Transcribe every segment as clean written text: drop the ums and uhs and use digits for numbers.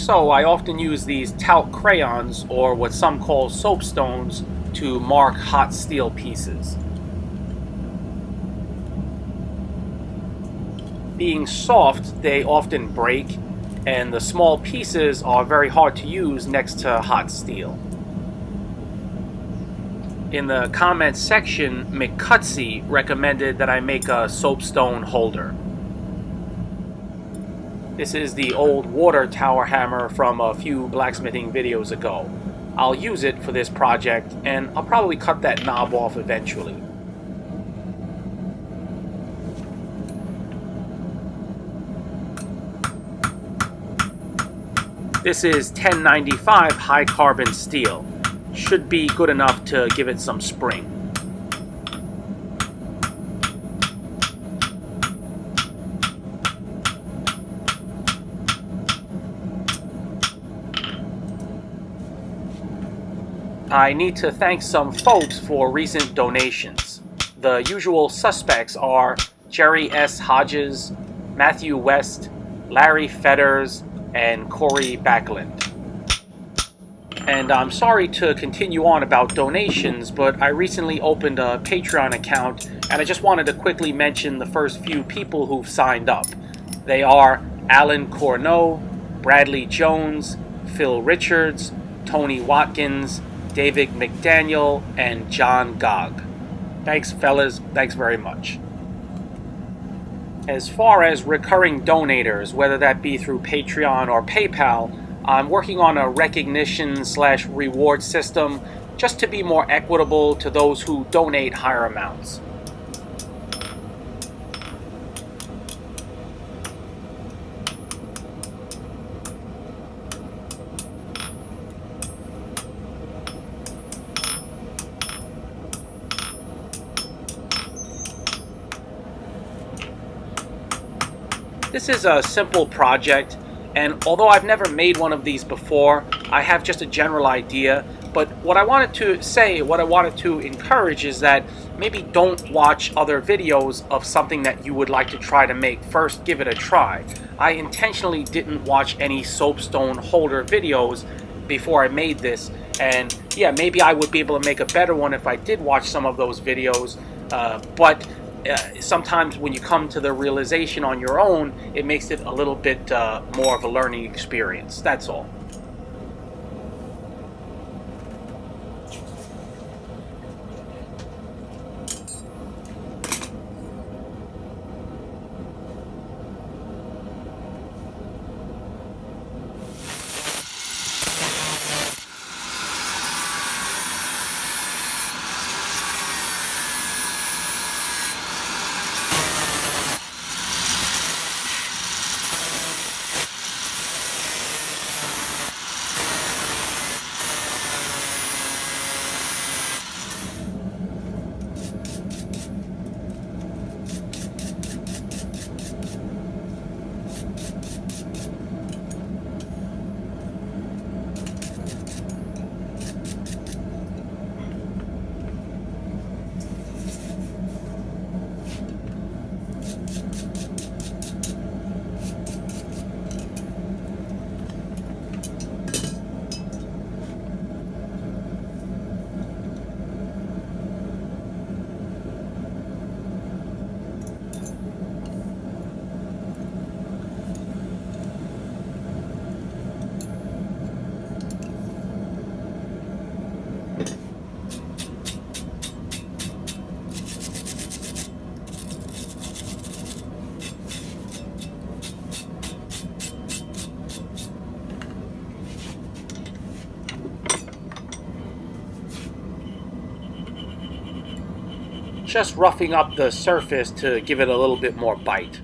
so, I often use these talc crayons, or what some call soapstones, to mark hot steel pieces. Being soft, they often break, and the small pieces are very hard to use next to hot steel. In the comments section, McCutsy recommended that I make a soapstone holder. This is the old water tower hammer from a few blacksmithing videos ago. I'll use it for this project, and I'll probably cut that knob off eventually. This is 1095 high carbon steel. Should be good enough to give it some spring. I need to thank some folks for recent donations. The usual suspects are Jerry S. Hodges, Matthew West, Larry Fetters, and Corey Backlund. And I'm sorry to continue on about donations, but I recently opened a Patreon account, and I just wanted to quickly mention the first few people who've signed up. They are Alan Corneau, Bradley Jones, Phil Richards, Tony Watkins, David McDaniel, and John Gogg. Thanks, fellas. Thanks very much. As far as recurring donators, whether that be through Patreon or PayPal, I'm working on a recognition/reward system just to be more equitable to those who donate higher amounts. This is a simple project, and although I've never made one of these before, I have just a general idea. But what I wanted to encourage is that maybe don't watch other videos of something that you would like to try to make. First, give it a try. I intentionally didn't watch any soapstone holder videos before I made this, and yeah, maybe I would be able to make a better one if I did watch some of those videos, but sometimes when you come to the realization on your own, it makes it a little bit more of a learning experience. That's all. Just roughing up the surface to give it a little bit more bite.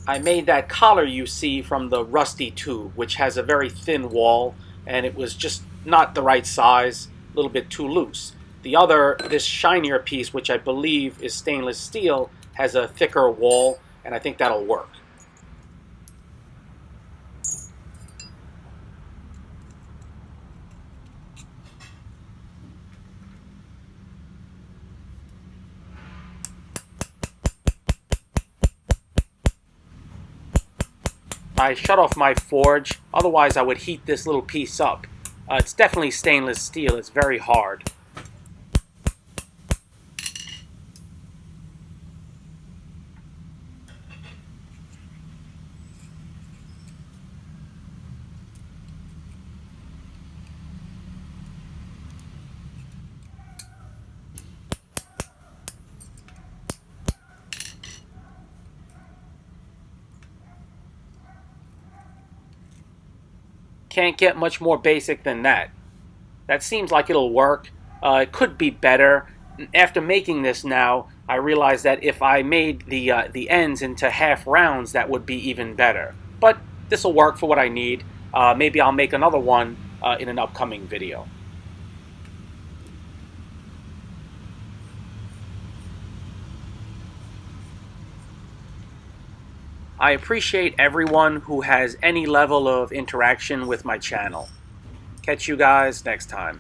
I made that collar you see from the rusty tube, which has a very thin wall, and it was just not the right size, a little bit too loose. The other, this shinier piece, which I believe is stainless steel, has a thicker wall, and I think that'll work. I shut off my forge, otherwise I would heat this little piece up. It's definitely stainless steel, it's very hard. Can't get much more basic than that. That seems like it'll work. It could be better. After making this now, I realize that if I made the ends into half rounds, that would be even better. But this will work for what I need. Maybe I'll make another one in an upcoming video. I appreciate everyone who has any level of interaction with my channel. Catch you guys next time.